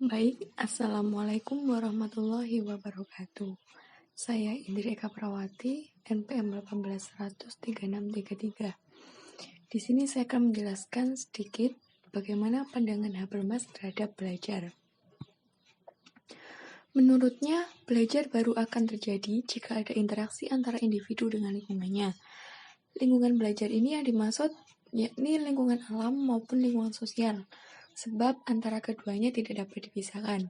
Baik, Assalamualaikum warahmatullahi wabarakatuh. Saya Indri Eka Prawati, NPM 18003633. Di sini saya akan menjelaskan sedikit bagaimana pandangan Habermas terhadap belajar. Menurutnya, belajar baru akan terjadi jika ada interaksi antara individu dengan lingkungannya. Lingkungan belajar ini yang dimaksud yakni lingkungan alam maupun lingkungan sosial, sebab antara keduanya tidak dapat dipisahkan.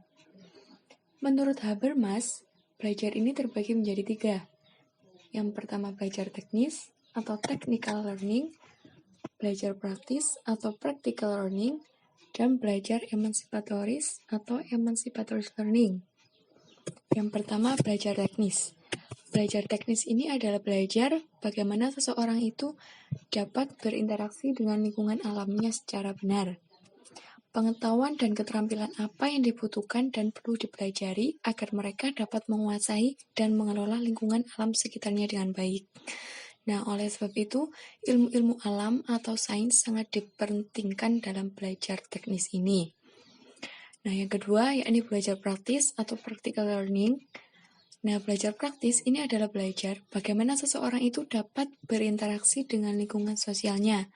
Menurut Habermas, belajar ini terbagi menjadi 3. Yang pertama belajar teknis atau technical learning, belajar praktis atau practical learning, dan belajar emancipatoris atau emancipatory learning. Yang pertama belajar teknis. Belajar teknis ini adalah belajar bagaimana seseorang itu dapat berinteraksi dengan lingkungan alamnya secara benar. Pengetahuan dan keterampilan apa yang dibutuhkan dan perlu dipelajari agar mereka dapat menguasai dan mengelola lingkungan alam sekitarnya dengan baik. Nah, oleh sebab itu, ilmu-ilmu alam atau sains sangat dipentingkan dalam belajar teknis ini. Nah, yang kedua, yakni belajar praktis atau practical learning. Nah, belajar praktis ini adalah belajar bagaimana seseorang itu dapat berinteraksi dengan lingkungan sosialnya,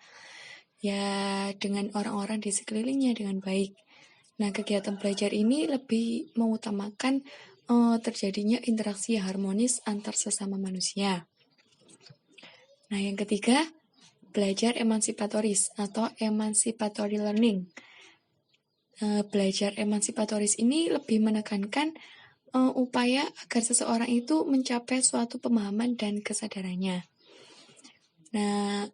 ya dengan orang-orang di sekelilingnya dengan baik. Nah, kegiatan belajar ini lebih mengutamakan terjadinya interaksi harmonis antar sesama manusia. Nah, yang ketiga, belajar emansipatoris atau emancipatory learning. Belajar emansipatoris ini lebih menekankan upaya agar seseorang itu mencapai suatu pemahaman dan kesadarannya. Nah,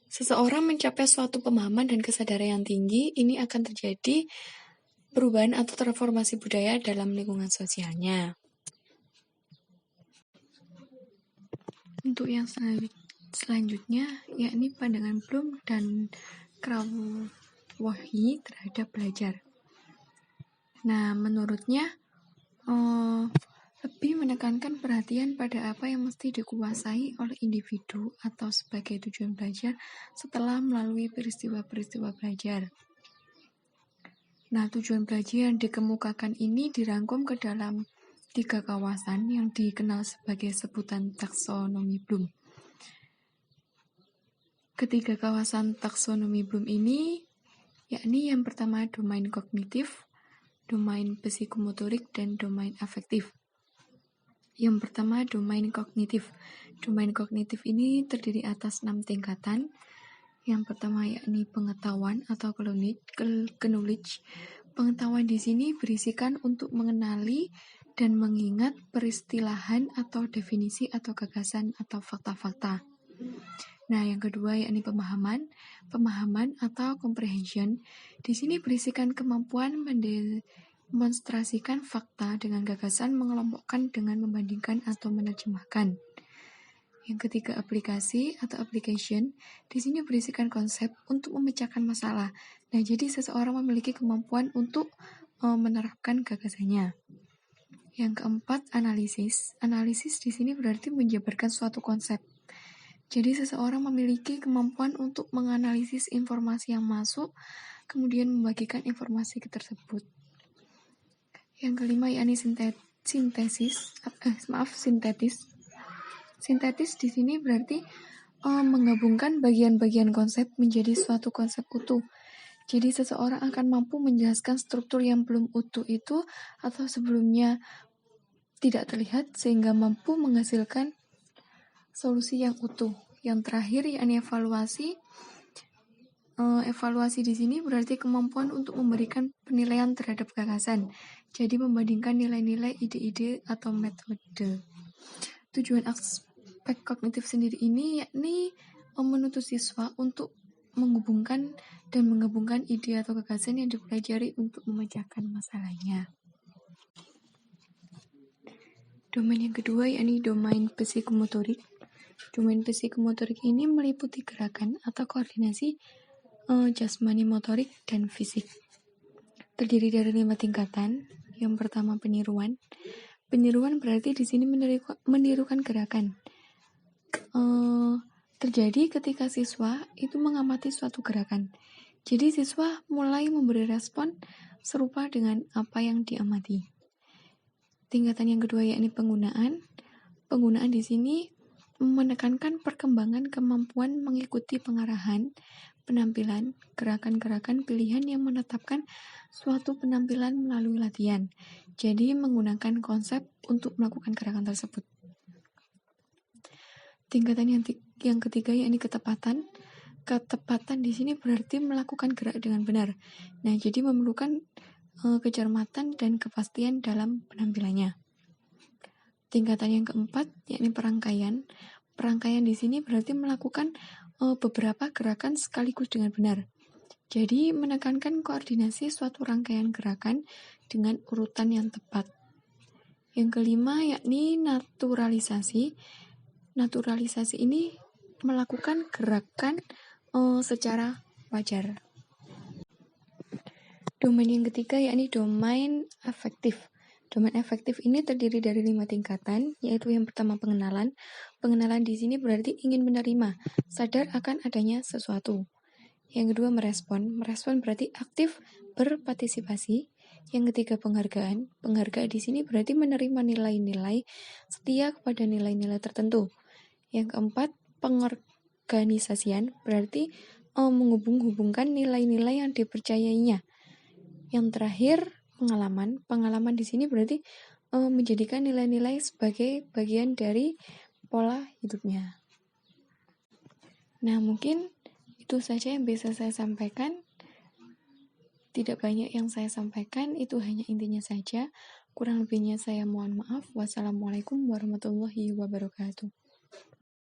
seseorang mencapai suatu pemahaman dan kesadaran yang tinggi, ini akan terjadi perubahan atau transformasi budaya dalam lingkungan sosialnya. Untuk yang selanjutnya, yakni pandangan Bloom dan Krawowi terhadap belajar. Nah, menurutnya, lebih menekankan perhatian pada apa yang mesti dikuasai oleh individu atau sebagai tujuan belajar setelah melalui peristiwa-peristiwa belajar. Nah, tujuan belajar yang dikemukakan ini dirangkum ke dalam 3 kawasan yang dikenal sebagai sebutan taksonomi Bloom. Ketiga kawasan taksonomi Bloom ini yakni yang pertama domain kognitif, domain psikomotorik, dan domain afektif. Yang pertama domain kognitif. Domain kognitif ini terdiri atas 6 tingkatan. Yang pertama yakni pengetahuan atau knowledge. Pengetahuan di sini berisikan untuk mengenali dan mengingat peristilahan atau definisi atau gagasan atau fakta-fakta. Nah, yang kedua yakni pemahaman atau comprehension. Di sini berisikan kemampuan mendemonstrasikan fakta dengan gagasan, mengelompokkan dengan membandingkan atau menerjemahkan. Yang ketiga aplikasi atau application. Di sini berisikan konsep untuk memecahkan masalah. Nah, jadi seseorang memiliki kemampuan untuk menerapkan gagasannya. Yang keempat analisis. Analisis di sini berarti menjabarkan suatu konsep. Jadi seseorang memiliki kemampuan untuk menganalisis informasi yang masuk, kemudian membagikan informasi tersebut. Yang kelima yakni sintetis. Sintetis di sini berarti menggabungkan bagian-bagian konsep menjadi suatu konsep utuh. Jadi seseorang akan mampu menjelaskan struktur yang belum utuh itu atau sebelumnya tidak terlihat sehingga mampu menghasilkan solusi yang utuh. Yang terakhir yakni evaluasi. Evaluasi di sini berarti kemampuan untuk memberikan penilaian terhadap gagasan. Jadi membandingkan nilai-nilai, ide-ide atau metode. Tujuan aspek kognitif sendiri ini yakni menuntut siswa untuk menghubungkan dan menggabungkan ide atau gagasan yang dipelajari untuk memecahkan masalahnya. Domain yang kedua yakni domain psikomotorik. Domain psikomotorik ini meliputi gerakan atau koordinasi jasmani, motorik, dan fisik. Terdiri dari 5 tingkatan. Yang pertama peniruan. Peniruan berarti di sini menirukan gerakan. Terjadi ketika siswa itu mengamati suatu gerakan. Jadi siswa mulai memberi respon serupa dengan apa yang diamati. Tingkatan yang kedua yakni penggunaan. Penggunaan di sini menekankan perkembangan kemampuan mengikuti pengarahan, penampilan, gerakan-gerakan pilihan yang menetapkan suatu penampilan melalui latihan. Jadi menggunakan konsep untuk melakukan gerakan tersebut. Tingkatan yang ketiga yakni ketepatan. Ketepatan di sini berarti melakukan gerak dengan benar. Nah, jadi memerlukan kecermatan dan kepastian dalam penampilannya. Tingkatan yang keempat yakni perangkaian. Perangkaian di sini berarti melakukan beberapa gerakan sekaligus dengan benar. Jadi menekankan koordinasi suatu rangkaian gerakan dengan urutan yang tepat. Yang kelima yakni naturalisasi. Naturalisasi ini melakukan gerakan secara wajar. Domain yang ketiga yakni domain afektif. Domain afektif ini terdiri dari 5 tingkatan, yaitu yang pertama pengenalan. Pengenalan di sini berarti ingin menerima, sadar akan adanya sesuatu. Yang kedua merespon. Merespon berarti aktif berpartisipasi. Yang ketiga penghargaan. Penghargaan di sini berarti menerima nilai-nilai setia kepada nilai-nilai tertentu. Yang keempat pengorganisasian berarti menghubung-hubungkan nilai-nilai yang dipercayainya. Yang terakhir pengalaman. Pengalaman di sini berarti menjadikan nilai-nilai sebagai bagian dari pola hidupnya. Nah, mungkin itu saja yang bisa saya sampaikan. Tidak banyak yang saya sampaikan, itu hanya intinya saja. Kurang lebihnya saya mohon maaf. Wassalamualaikum warahmatullahi wabarakatuh.